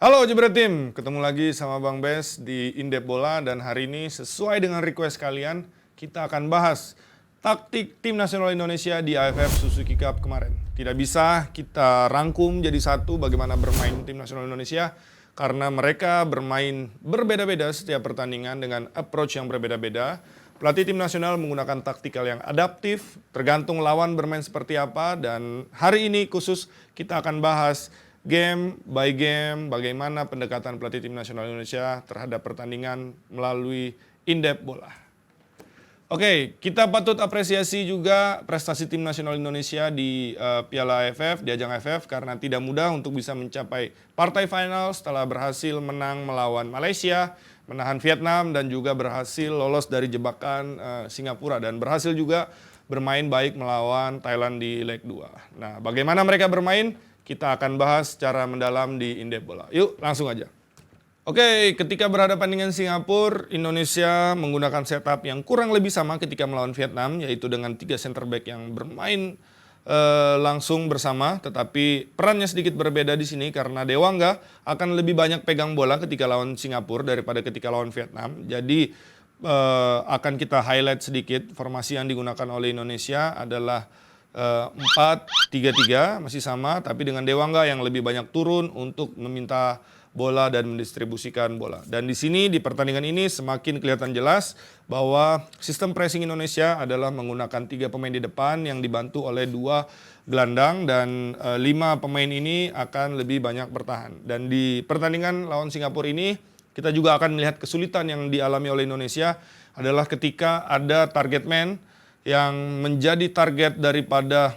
Halo Jebret Tim, ketemu lagi sama Bang Bes di Indep Bola dan hari ini sesuai dengan request kalian, kita akan bahas taktik Tim Nasional Indonesia di AFF Suzuki Cup kemarin. Tidak bisa kita rangkum jadi satu bagaimana bermain Tim Nasional Indonesia karena mereka bermain berbeda-beda setiap pertandingan dengan approach yang berbeda-beda. Pelatih Tim Nasional menggunakan taktikal yang adaptif, tergantung lawan bermain seperti apa dan hari ini khusus kita akan bahas game by game, bagaimana pendekatan pelatih Tim Nasional Indonesia terhadap pertandingan melalui Indep Bola. Oke, kita patut apresiasi juga prestasi Tim Nasional Indonesia di Piala AFF, di ajang AFF, karena tidak mudah untuk bisa mencapai partai final setelah berhasil menang melawan Malaysia, menahan Vietnam, dan juga berhasil lolos dari jebakan Singapura, dan berhasil juga bermain baik melawan Thailand di leg 2. Nah, bagaimana mereka bermain? Kita akan bahas secara mendalam di Indep Bola. Yuk, langsung aja. Oke, ketika berhadapan dengan Singapura, Indonesia menggunakan setup yang kurang lebih sama ketika melawan Vietnam, yaitu dengan 3 center back yang bermain langsung bersama, tetapi perannya sedikit berbeda di sini karena Dewangga akan lebih banyak pegang bola ketika lawan Singapura daripada ketika lawan Vietnam. Jadi akan kita highlight sedikit formasi yang digunakan oleh Indonesia adalah 4-3-3 masih sama, tapi dengan Dewangga yang lebih banyak turun untuk meminta bola dan mendistribusikan bola. Dan di sini di pertandingan ini semakin kelihatan jelas bahwa sistem pressing Indonesia adalah menggunakan 3 pemain di depan yang dibantu oleh 2 gelandang dan 5 pemain ini akan lebih banyak bertahan. Dan di pertandingan lawan Singapura ini kita juga akan melihat kesulitan yang dialami oleh Indonesia adalah ketika ada target man yang menjadi target daripada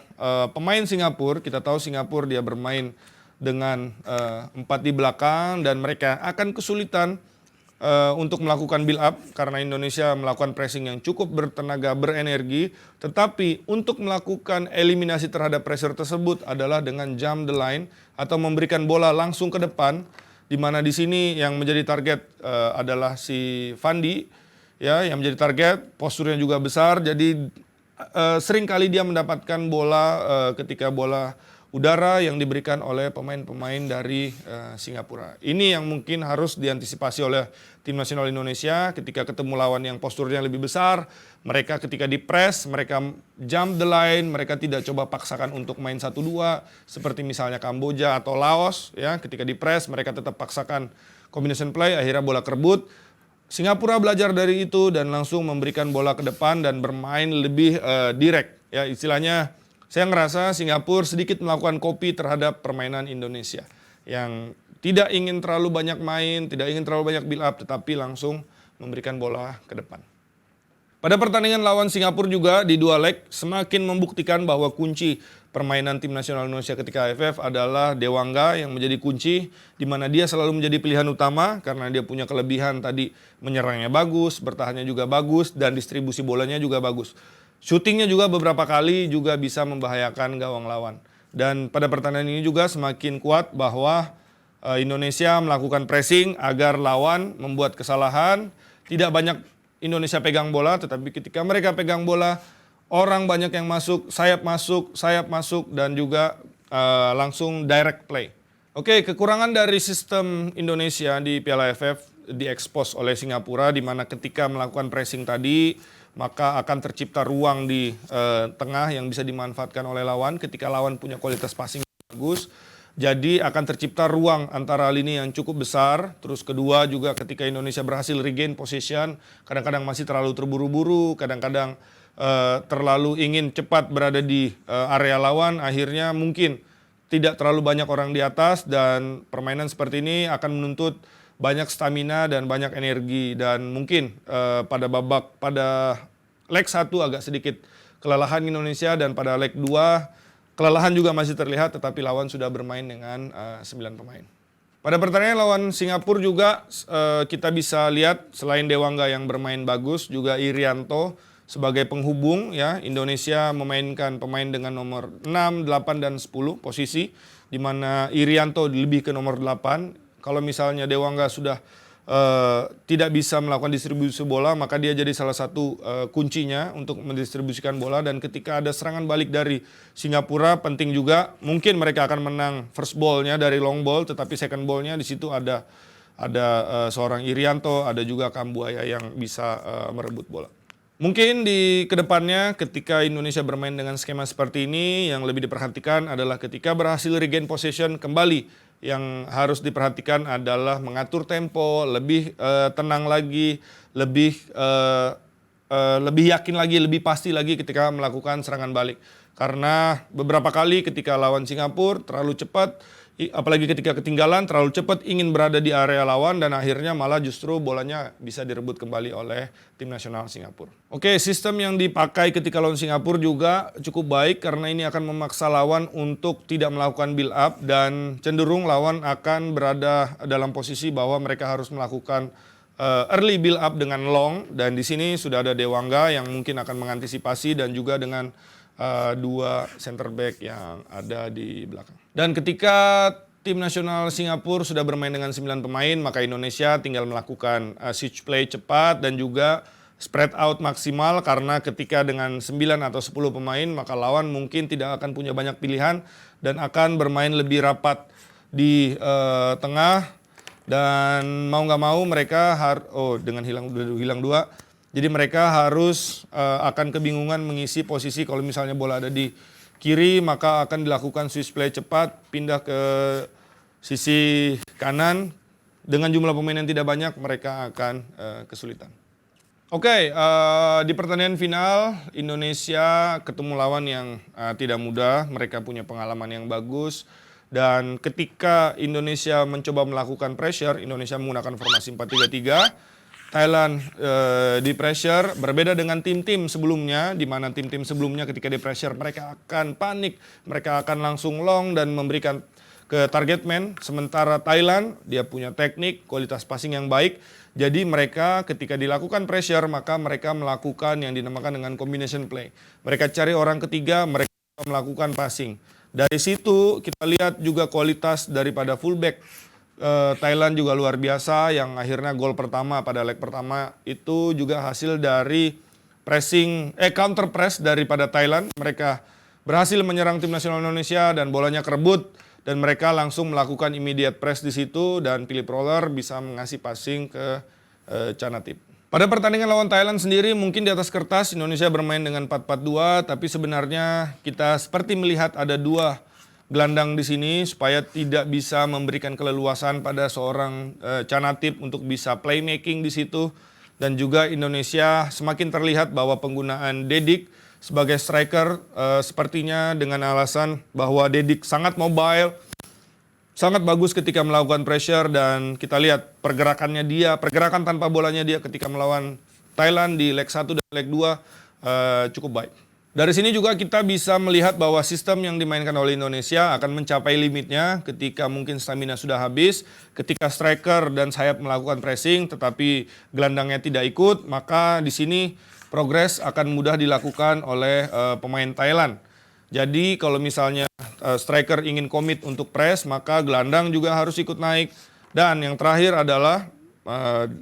pemain Singapura. Kita tahu Singapura dia bermain dengan 4 di belakang dan mereka akan kesulitan untuk melakukan build up karena Indonesia melakukan pressing yang cukup bertenaga, berenergi. Tetapi untuk melakukan eliminasi terhadap pressure tersebut adalah dengan jump the line atau memberikan bola langsung ke depan, di mana di sini yang menjadi target adalah si Fandi. Ya, yang menjadi target, posturnya juga besar, jadi sering kali dia mendapatkan bola ketika bola udara yang diberikan oleh pemain-pemain dari Singapura. Ini yang mungkin harus diantisipasi oleh Tim Nasional Indonesia ketika ketemu lawan yang posturnya lebih besar. Mereka ketika di press, mereka jump the line, mereka tidak coba paksakan untuk main 1-2 seperti misalnya Kamboja atau Laos. Ya, ketika di press mereka tetap paksakan combination play, akhirnya bola kerebut. Singapura belajar dari itu dan langsung memberikan bola ke depan dan bermain lebih direct. Ya, istilahnya saya ngerasa Singapura sedikit melakukan copy terhadap permainan Indonesia yang tidak ingin terlalu banyak main, tidak ingin terlalu banyak build up, tetapi langsung memberikan bola ke depan. Pada pertandingan lawan Singapura juga di 2 leg semakin membuktikan bahwa kunci permainan Tim Nasional Indonesia ketika AFF adalah Dewangga yang menjadi kunci, di mana dia selalu menjadi pilihan utama karena dia punya kelebihan tadi menyerangnya bagus, bertahannya juga bagus, dan distribusi bolanya juga bagus. Shootingnya juga beberapa kali juga bisa membahayakan gawang lawan. Dan pada pertandingan ini juga semakin kuat bahwa Indonesia melakukan pressing agar lawan membuat kesalahan, tidak banyak Indonesia pegang bola, tetapi ketika mereka pegang bola, orang banyak yang masuk, sayap masuk, dan juga langsung direct play. Oke, kekurangan dari sistem Indonesia di Piala AFF diekspos oleh Singapura, di mana ketika melakukan pressing tadi, maka akan tercipta ruang di tengah yang bisa dimanfaatkan oleh lawan ketika lawan punya kualitas passing bagus. Jadi akan tercipta ruang antara lini yang cukup besar. Terus kedua juga ketika Indonesia berhasil regain possession, kadang-kadang masih terlalu terburu-buru, kadang-kadang terlalu ingin cepat berada di area lawan, akhirnya mungkin tidak terlalu banyak orang di atas dan permainan seperti ini akan menuntut banyak stamina dan banyak energi dan mungkin pada leg 1 agak sedikit kelelahan Indonesia dan pada leg 2 kelelahan juga masih terlihat, tetapi lawan sudah bermain dengan 9 pemain. Pada pertandingan lawan Singapura juga kita bisa lihat selain Dewangga yang bermain bagus, juga Irianto sebagai penghubung. Ya, Indonesia memainkan pemain dengan nomor 6, 8, dan 10 posisi, di mana Irianto lebih ke nomor 8. Kalau misalnya Dewangga sudah tidak bisa melakukan distribusi bola, maka dia jadi salah satu kuncinya untuk mendistribusikan bola. Dan ketika ada serangan balik dari Singapura, penting juga, mungkin mereka akan menang first ball-nya dari long ball, tetapi second ball-nya di situ ada seorang Irianto, ada juga Kambuaya yang bisa merebut bola. Mungkin di kedepannya ketika Indonesia bermain dengan skema seperti ini, yang lebih diperhatikan adalah ketika berhasil regain possession kembali. Yang harus diperhatikan adalah mengatur tempo, lebih tenang lagi, lebih yakin lagi, lebih pasti lagi ketika melakukan serangan balik. Karena beberapa kali ketika lawan Singapura terlalu cepat, apalagi ketika ketinggalan terlalu cepat ingin berada di area lawan dan akhirnya malah justru bolanya bisa direbut kembali oleh tim nasional Singapura. Oke, sistem yang dipakai ketika lawan Singapura juga cukup baik karena ini akan memaksa lawan untuk tidak melakukan build up dan cenderung lawan akan berada dalam posisi bahwa mereka harus melakukan early build up dengan long, dan di sini sudah ada Dewangga yang mungkin akan mengantisipasi dan juga dengan dua center back yang ada di belakang. Dan ketika tim nasional Singapura sudah bermain dengan 9 pemain, maka Indonesia tinggal melakukan switch play cepat dan juga spread out maksimal, karena ketika dengan 9 atau 10 pemain maka lawan mungkin tidak akan punya banyak pilihan dan akan bermain lebih rapat di tengah, dan mau nggak mau mereka dengan hilang dua. Jadi mereka harus akan kebingungan mengisi posisi. Kalau misalnya bola ada di kiri, maka akan dilakukan switch play cepat, pindah ke sisi kanan. Dengan jumlah pemain yang tidak banyak, mereka akan kesulitan. Oke, di pertandingan final, Indonesia ketemu lawan yang tidak mudah. Mereka punya pengalaman yang bagus. Dan ketika Indonesia mencoba melakukan pressure, Indonesia menggunakan formasi 4-3-3. Thailand di pressure, berbeda dengan tim-tim sebelumnya, di mana tim-tim sebelumnya ketika di pressure mereka akan panik, mereka akan langsung long dan memberikan ke target man. Sementara Thailand, dia punya teknik, kualitas passing yang baik, jadi mereka ketika dilakukan pressure, maka mereka melakukan yang dinamakan dengan combination play. Mereka cari orang ketiga, mereka melakukan passing. Dari situ kita lihat juga kualitas daripada fullback Thailand juga luar biasa, yang akhirnya gol pertama pada leg pertama itu juga hasil dari counter press daripada Thailand. Mereka berhasil menyerang tim nasional Indonesia dan bolanya kerebut dan mereka langsung melakukan immediate press di situ dan Philip Roller bisa mengasih passing ke Canatip. Pada pertandingan lawan Thailand sendiri mungkin di atas kertas Indonesia bermain dengan 4-4-2, tapi sebenarnya kita seperti melihat ada dua gelandang di sini supaya tidak bisa memberikan keleluasan pada seorang Canatip untuk bisa playmaking di situ. Dan juga Indonesia semakin terlihat bahwa penggunaan Dedik sebagai striker sepertinya dengan alasan bahwa Dedik sangat mobile, sangat bagus ketika melakukan pressure, dan kita lihat pergerakan tanpa bolanya dia ketika melawan Thailand di leg 1 dan leg 2 cukup baik. Dari sini juga kita bisa melihat bahwa sistem yang dimainkan oleh Indonesia akan mencapai limitnya ketika mungkin stamina sudah habis, ketika striker dan sayap melakukan pressing tetapi gelandangnya tidak ikut, maka di sini progres akan mudah dilakukan oleh pemain Thailand. Jadi kalau misalnya striker ingin komit untuk press, maka gelandang juga harus ikut naik. Dan yang terakhir adalah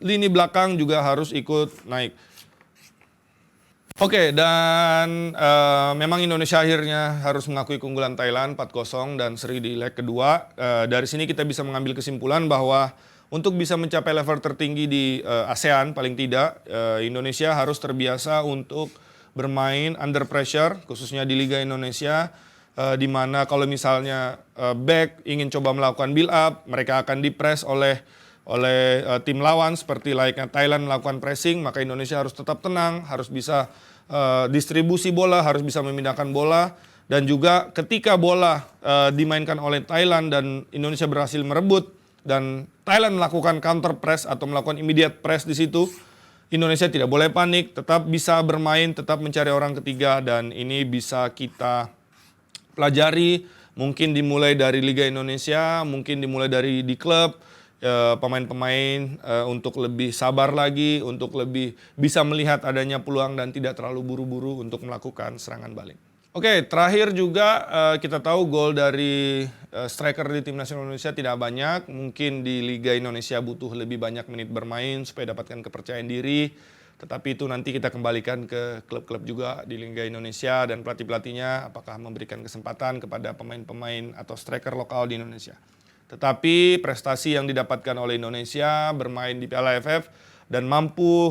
lini belakang juga harus ikut naik. Oke, dan memang Indonesia akhirnya harus mengakui keunggulan Thailand 4-0 dan seri di leg kedua. Dari sini kita bisa mengambil kesimpulan bahwa untuk bisa mencapai level tertinggi di ASEAN paling tidak, Indonesia harus terbiasa untuk bermain under pressure, khususnya di Liga Indonesia, di mana kalau misalnya back ingin coba melakukan build up, mereka akan dipress oleh tim lawan seperti layaknya Thailand melakukan pressing, maka Indonesia harus tetap tenang, harus bisa distribusi bola, harus bisa memindahkan bola, dan juga ketika bola dimainkan oleh Thailand dan Indonesia berhasil merebut dan Thailand melakukan counter press atau melakukan immediate press di situ, Indonesia tidak boleh panik, tetap bisa bermain, tetap mencari orang ketiga, dan ini bisa kita pelajari, mungkin dimulai dari Liga Indonesia, mungkin dimulai dari di klub. Pemain-pemain untuk lebih sabar lagi, untuk lebih bisa melihat adanya peluang dan tidak terlalu buru-buru untuk melakukan serangan balik. Oke, terakhir juga kita tahu gol dari striker di tim nasional Indonesia tidak banyak. Mungkin di Liga Indonesia butuh lebih banyak menit bermain supaya dapatkan kepercayaan diri. Tetapi itu nanti kita kembalikan ke klub-klub juga di Liga Indonesia dan pelatih-pelatihnya apakah memberikan kesempatan kepada pemain-pemain atau striker lokal di Indonesia. Tetapi prestasi yang didapatkan oleh Indonesia bermain di Piala AFF dan mampu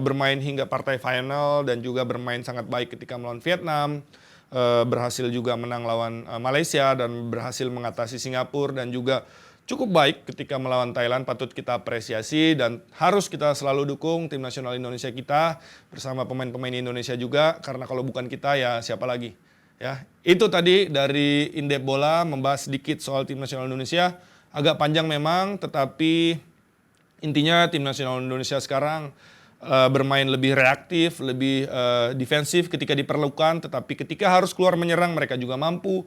bermain hingga partai final dan juga bermain sangat baik ketika melawan Vietnam. Berhasil juga menang lawan Malaysia dan berhasil mengatasi Singapura dan juga cukup baik ketika melawan Thailand, patut kita apresiasi dan harus kita selalu dukung tim nasional Indonesia kita bersama pemain-pemain Indonesia juga, karena kalau bukan kita ya siapa lagi. Ya, itu tadi dari Indep Bola membahas sedikit soal tim nasional Indonesia, agak panjang memang, tetapi intinya tim nasional Indonesia sekarang bermain lebih reaktif, lebih defensif ketika diperlukan, tetapi ketika harus keluar menyerang mereka juga mampu.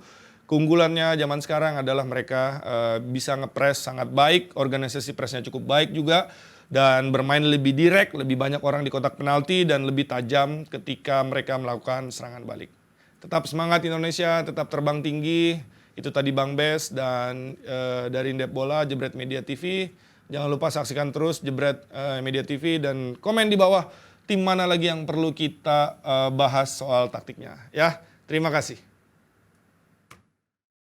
Keunggulannya zaman sekarang adalah mereka bisa ngepres sangat baik, organisasi presnya cukup baik juga, dan bermain lebih direct, lebih banyak orang di kotak penalti, dan lebih tajam ketika mereka melakukan serangan balik. Tetap semangat Indonesia, tetap terbang tinggi. Itu tadi Bang Bes dan dari Indep Bola, Jebret Media TV. Jangan lupa saksikan terus Jebret Media TV dan komen di bawah tim mana lagi yang perlu kita bahas soal taktiknya. Ya, terima kasih.